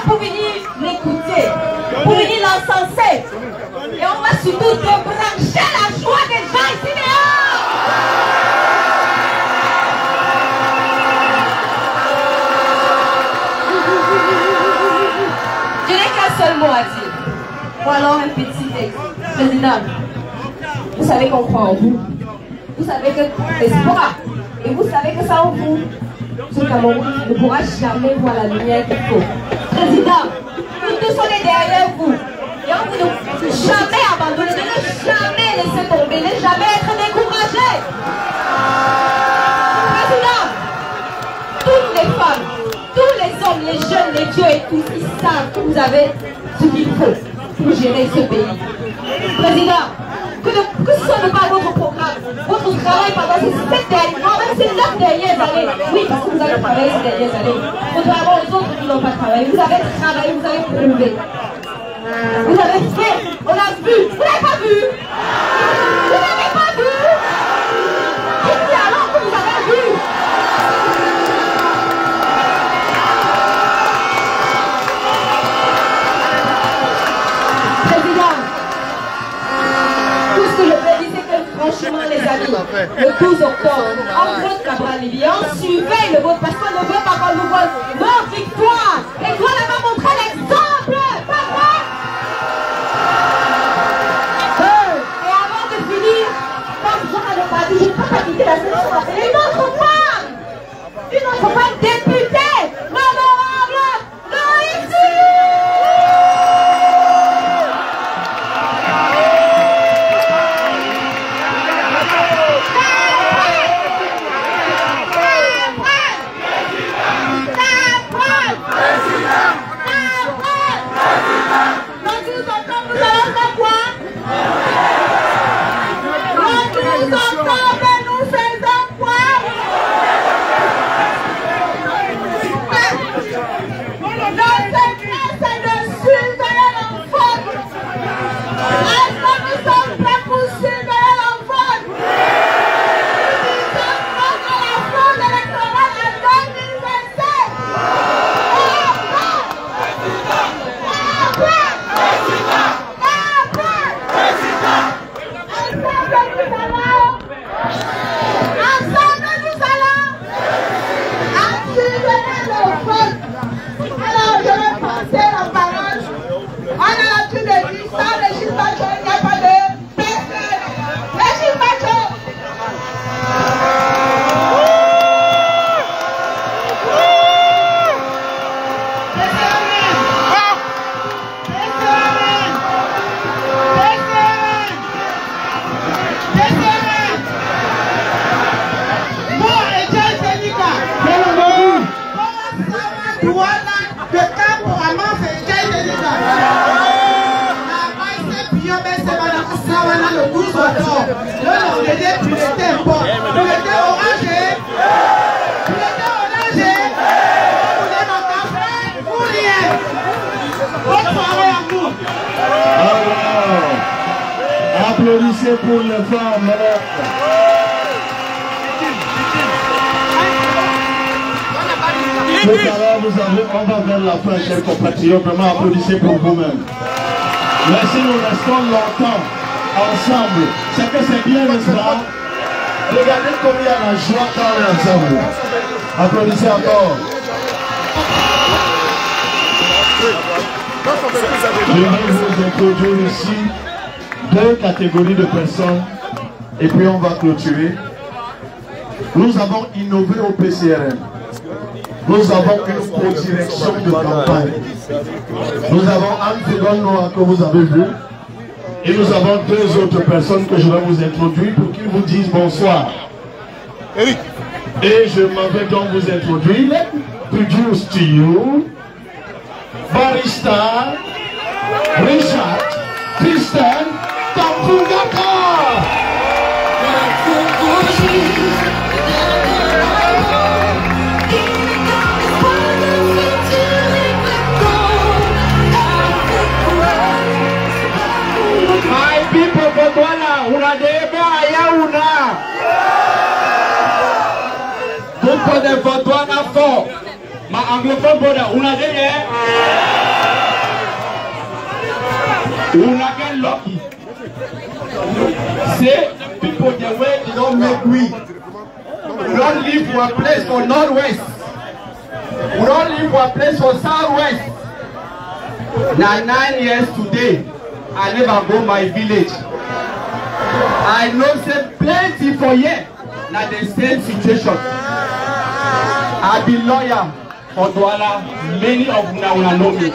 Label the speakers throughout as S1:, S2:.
S1: pour venir l'écouter, pour venir l'encenser. Et on va surtout débrancher la joie des gens ici dehors. Je n'ai qu'un seul mot à dire. Ou alors un petit texte. Président, vous savez qu'on croit en vous. Vous savez que l'espoir, et vous savez que sans vous, ce Cameroun ne pourra jamais voir la lumière qu'il faut. Président, nous tous on est derrière vous. Et on vous ne jamais abandonner, ne jamais laisser tomber, ne jamais être découragé. Président, toutes les femmes, tous les hommes, les jeunes, les vieux et tous, ils savent que vous avez ce qu'il faut pour gérer ce pays. Président, que ce soit pas votre programme, votre travail pendant ces 7 dernières, même ces 9 dernières années. Oui, parce que vous avez travaillé ces dernières années. Contrairement aux autres qui n'ont pas travaillé. Vous avez travaillé, vous avez prouvé. Vous avez fait, on a vu. Vous n'avez pas vu? Vous n'avez pas vu? Dites-lui alors que vous avez vu. Franchement les amis, le 12 octobre, on vote Cabral-Libyan, suivez le vote parce qu'on ne veut pas qu'on nous vote notre victoire. Et toi là-bas montrer l'exemple, pas vrai? Et avant de finir, comme je n'avais pas dit, je ne peux pas quitter la session, une autre femme députée, l'honorable Loïci.
S2: Applaudissez pour les femmes. Tout à l'heure, on va vers la fin, chers compatriotes. Vraiment, applaudissez pour vous-même. Mais si nous restons longtemps ensemble, c'est que c'est bien, n'est-ce pas? Regardez combien il y a la joie quand on est ensemble. Applaudissez encore. Je vais vous introduire ici 2 catégories de personnes et puis on va clôturer. Nous avons innové au PCRM. Nous avons une co-direction de campagne. Nous avons Anne Fégon que vous avez vu. Et nous avons 2 autres personnes que je vais vous introduire pour qu'ils vous disent bonsoir. Et je m'en vais donc vous introduire. Let me introduce to you Barista Richard Christian Tampungaka. My people, Botswana, una debe ayauna. Beaucoup de Botswana fort. Ma anglophone, una debe.
S3: Una get lucky. Say people the way they don't make we. We don't live for a place for Northwest. We don't live for a place for Southwest. Now 9 years today, I never go my village. I know say plenty for here. Now the same situation. I be lawyer for Douala. Many of una know me.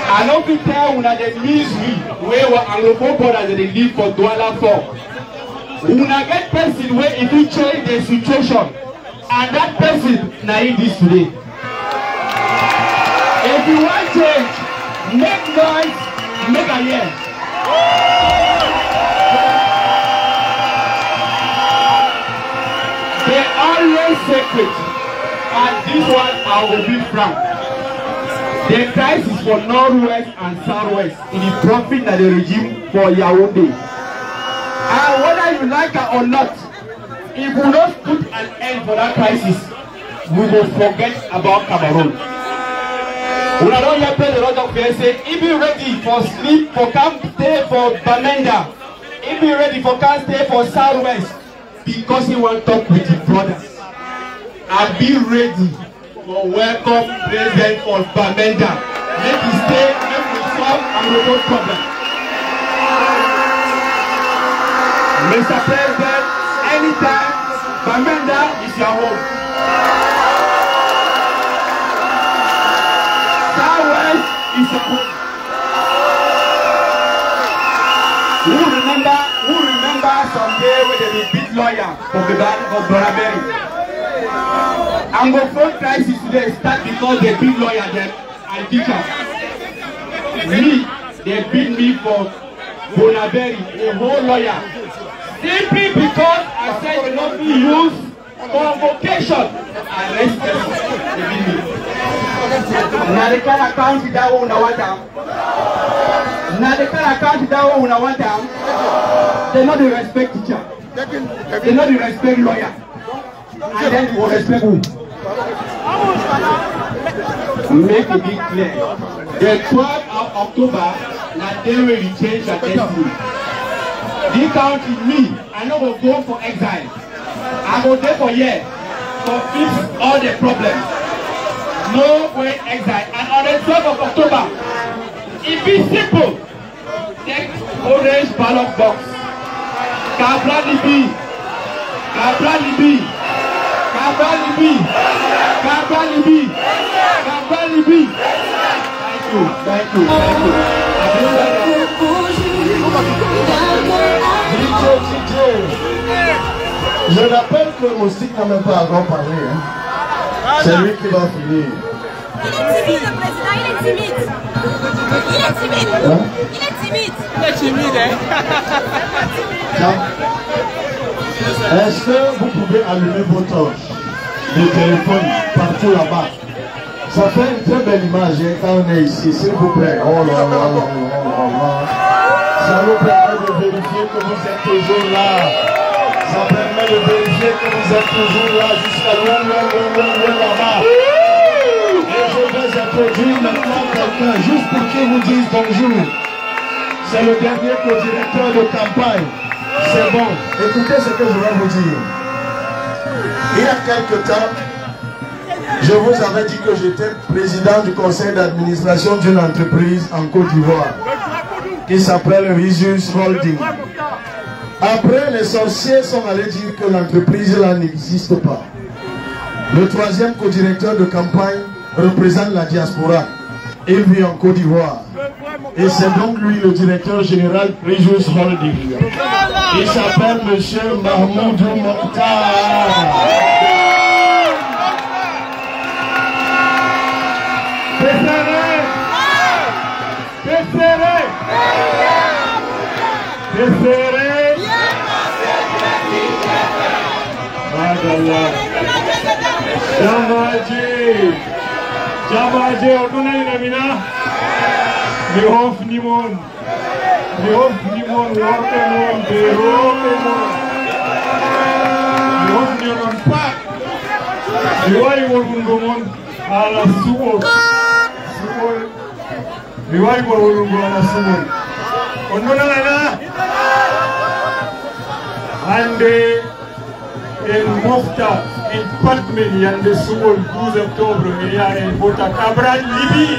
S3: I know to tell una the misery where we Anglophone brothers they live for Douala for. Una get person where if you change the situation, and that person na in this today. If you want change, make noise, make a hear. They always secret, and this one I will be frank. The crisis for Northwest and Southwest in the profit that the regime for Yaoundé. And whether you like it or not, if we don't put an end for that crisis, we will forget about Cameroon. We don't hear a lot of people say, if you ready for sleep, for camp stay for Bamenda, if you ready for camp stay for Southwest, because he want to talk with his brothers. And be ready for welcome president for Bamenda. Make him stay, make we solve our problem. Mr. President, anytime, Bamenda is your home. Southwest is your home. Who remember someday when they beat lawyer for Bonaberry? Anglophone crisis today start because they beat lawyer them and teachers. Me, they beat me for Bonaberry, a whole lawyer. Simply because I said you not be used convocation and respect. They beat me. Now they can account that one one time. Now they can account that one one time. They not the respect teacher. They not the respect lawyer. And then you will respect who? Make it be clear. The 12th of October, now they will change the destiny. This country, me, I know will go for exile. I go there for years to fix all the problems. No way exile. And on the 12th of October, it be simple. Take orange ballot box. Cabra Libi. Cabra Libi. Cabra Libi. Cabra Libi. Cabra Libi. Thank you. Thank you. Thank you.
S2: Je rappelle que le moustique n'a même pas encore parlé. Hein. C'est lui qui va finir.
S4: Il est timide, le président, il est timide. Il est timide.
S2: Hein?
S4: Il est timide.
S5: Il est timide, hein?
S2: Est-ce que vous pouvez allumer vos torches de téléphone partout là-bas? Ça fait une très belle image hein, quand on est ici, s'il vous plaît. Oh là là là là là. Ça nous permet de vérifier que vous êtes toujours là. Ça permet de vérifier que vous êtes toujours là jusqu'à loin là-bas. Et je vais introduire maintenant quelqu'un juste pour qu'il vous dise bonjour. C'est le dernier co-directeur de campagne. C'est bon. Écoutez ce que je vais vous dire. Il y a quelque temps, je vous avais dit que j'étais président du conseil d'administration d'une entreprise en Côte d'Ivoire qui s'appelle Risus Holding. Après, les sorciers sont allés dire que l'entreprise là n'existe pas. Le troisième co-directeur de campagne représente la diaspora. Il vit en Côte d'Ivoire. Et c'est donc lui le directeur général Risus Holding. Il s'appelle M. Mahmoudou Mokhtar.
S6: Jamaje otunai namina bihof nimon worte mon bihof nimon pak biwari wolgumon ala suwol biwari wolgumon ala suwol Onunana Ande El Mofta El Patmen Yande Soul 12 octobre et ya El Bota Cabral Libye.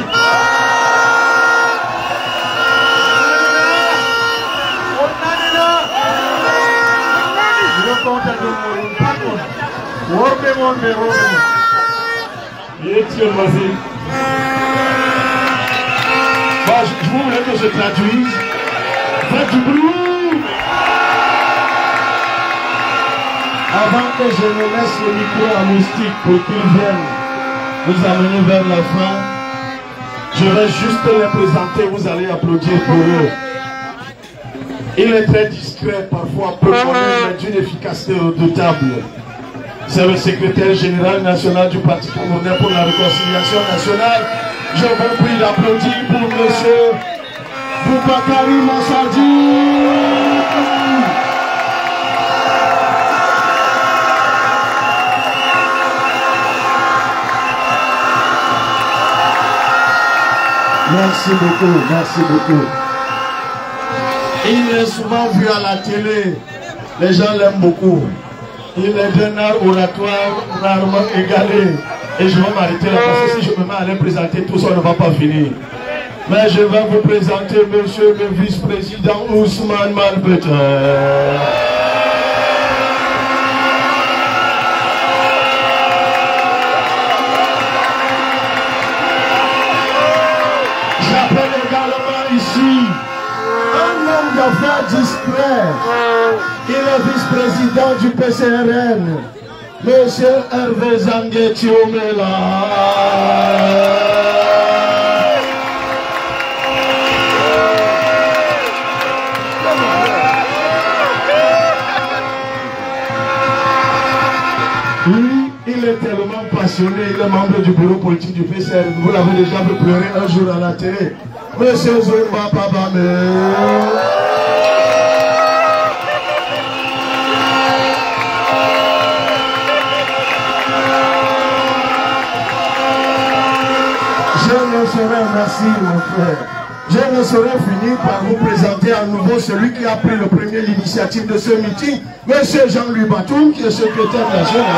S6: Je
S2: vous voulais que je traduise. Faites du bruit. Avant que je ne laisse le micro à Moustique pour qu'il vienne nous amener vers la fin, je vais juste les présenter, vous allez applaudir pour eux. Il est très discret, parfois peu connu, mais d'une efficacité redoutable. C'est le secrétaire général national du Parti camerounais pour la réconciliation nationale. Je vous prie d'applaudir pour M. Boubakari Massadi. Merci beaucoup, merci beaucoup. Il est souvent vu à la télé, les gens l'aiment beaucoup. Il est d'un art oratoire rarement égalé. Et je vais m'arrêter là parce que si je me mets à les présenter, tout ça ne va pas finir. Mais je vais vous présenter monsieur le vice-président Ousmane Malbeter. J'appelle également ici un homme d'affaires discret. Il est vice-président du PCRN, monsieur Hervé Zanguetti Omela. Lui, il est tellement passionné, il est membre du bureau politique du PCRN. Vous l'avez déjà vu pleurer un jour à la télé. Monsieur Zumba Pabame. Je ne saurais, merci mon frère, je ne saurais finir par vous présenter à nouveau celui qui a pris le premier l'initiative de ce meeting, monsieur Jean-Louis Batoum, qui est secrétaire national.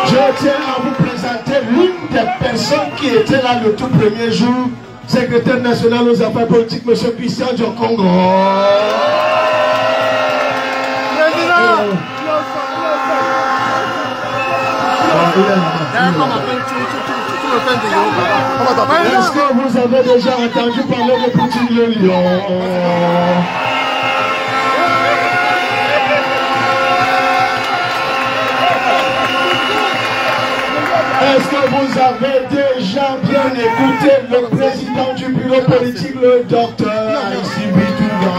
S2: Je tiens à vous présenter l'une des personnes qui était là le tout premier jour, secrétaire national aux affaires politiques, monsieur Christian Diokongo. Est-ce que vous avez déjà entendu parler de Poutine le lion? Est-ce que vous avez déjà bien écouté le président du bureau politique, le docteur Aïssi Bitouga?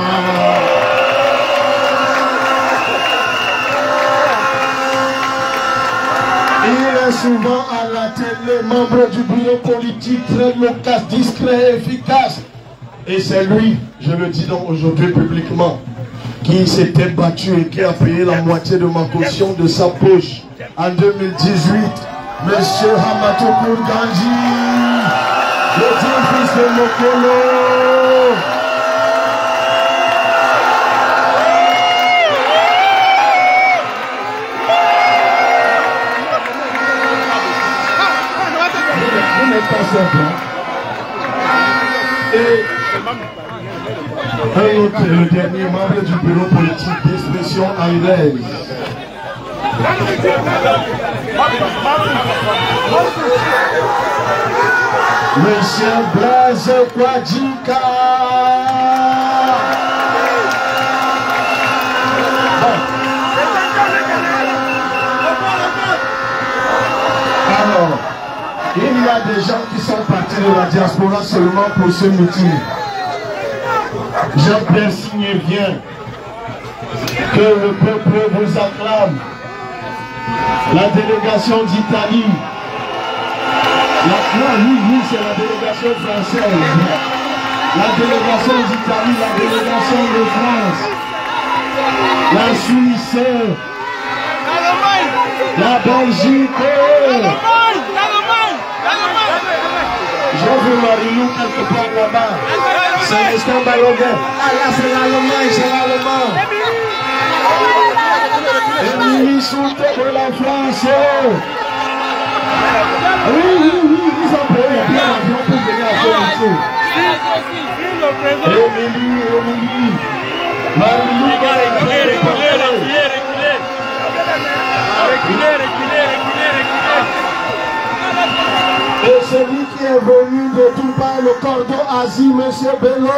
S2: Il est souvent à la télé, membre du bureau politique, très loquace, discret, efficace. Et c'est lui, je le dis donc aujourd'hui publiquement, qui s'était battu et qui a payé la moitié de ma caution de sa poche en 2018. Monsieur Hamatoukour Gandhi, le digne fils de Mokolo. Vous n'êtes pas simple. Et un autre, le dernier membre du bureau politique d'expression anglaise. Monsieur Blaise Kwadjika. Alors, il y a des gens qui sont partis de la diaspora seulement pour ce meeting. Jean-Pierre Signé vient. Que le peuple vous acclame. La délégation d'Italie. Oui, c'est la délégation française. La délégation d'Italie, la délégation de France. La Suisse. La Belgique. J'ai vu Marilou quelque part là-bas. C'est Nestor Balogun. Ah là, c'est l'Allemagne, c'est l'Allemand. Émilie Souté de la France. Oui, ils ont payé bien l'avion pour venir à faire ici. Émilie. Marilou, reculez. Et celui qui est venu de tout par le cordon Asie, M. Bello.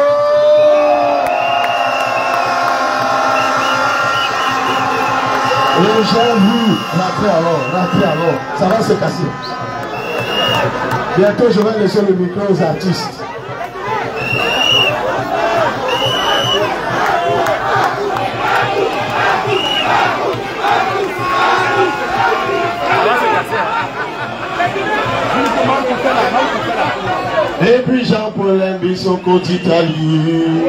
S2: Et j'ai vu, raté alors, ça va se casser. Bientôt je vais laisser le micro aux artistes. Et puis Jean-Paul Mbissoko d'Italie.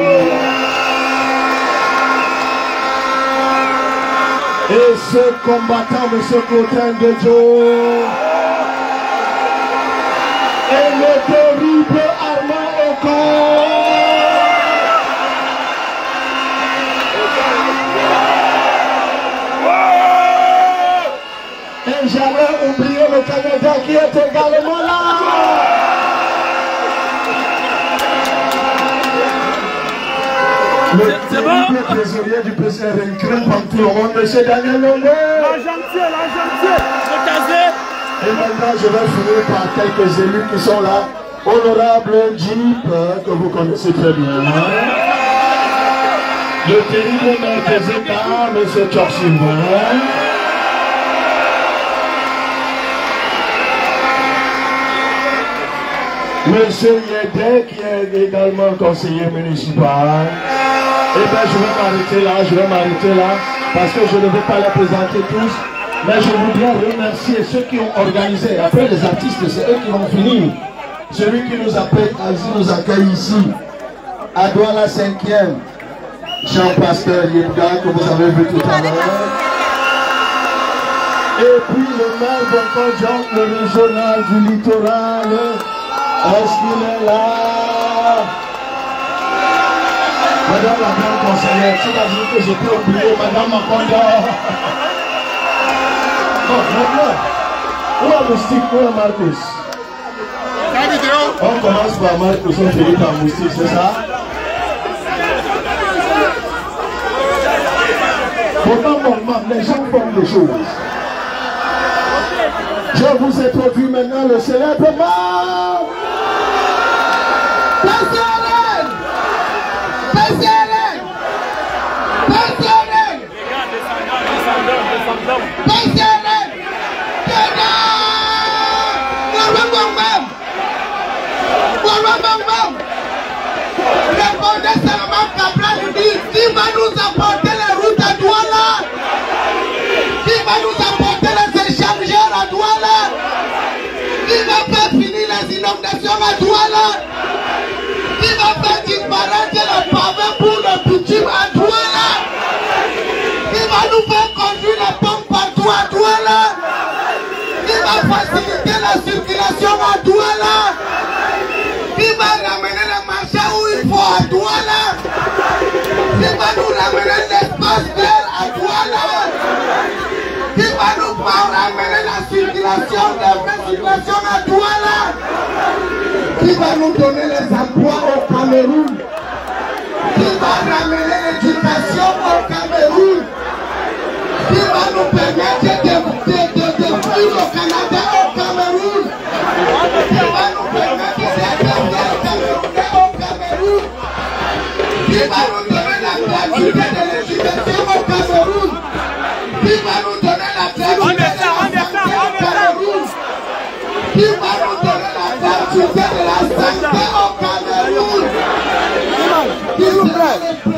S2: Et ce combattant, M. Cotin de Joe. Et le terrible Armand Ocon. Et j'avais oublié le Canada qui est également là. Le terrible trésorier du PCR crème comme tout le monde, M. Daniel Longo.
S5: L'argentier.
S2: Et maintenant, je vais finir par quelques élus qui sont là. Honorable Jeep, que vous connaissez très bien. Le terrible maire des États, M. Tchorsimba. Monsieur Yedek, qui est également conseiller municipal. Eh bien, je vais m'arrêter là, parce que je ne vais pas les présenter tous, mais je voudrais remercier ceux qui ont organisé. Après les artistes, c'est eux qui vont finir. Celui qui nous appelle, Asie nous accueille ici. À Douala 5e, Jean-Pasteur Yedga, que vous avez vu tout à l'heure. Et puis le maire Bonco John, le régional du littoral. Est-ce qu'il est là? Madame la grande conseillère, c'est la vie que je peux oublier, Madame Makonda. Non, maintenant, où est Moustique, où est Marcus? On commence par Marcus, on finit par Moustique, c'est ça? Pendant mon moment, les gens font des choses. Je vous ai produit maintenant le célèbre mort. PCRN! PCRN! PCRN! PCRN! Répondez seulement Cabral nous dit qui va nous apporter les routes à Douala? Qui va nous apporter les échangeurs à Douala? Qui va faire finir les inondations à Douala? Qui va faire disparaître le pavé pour le bitume à Douala? Qui va nous faire conduire les pompes partout à Douala? Qui va faciliter la circulation à Douala? Qui va ramener les marchés où il faut à Douala? Qui va nous ramener l'espace vert à Douala? Qui va nous ramener la circulation, la vraie circulation à Douala? Qui va nous donner les emplois au Cameroun? Qui va ramener l'éducation au Cameroun? Qui va nous permettre de vivre au Canada au Cameroun? Qui va nous permettre d'être Camerounais au Cameroun? Qui va nous donner la gratuité de l'éducation au Cameroun? Qui va nous donner la gratuité de la santé au Cameroun? Qui va nous donner la gratuité de la santé au Cameroun? S'il vous plaît.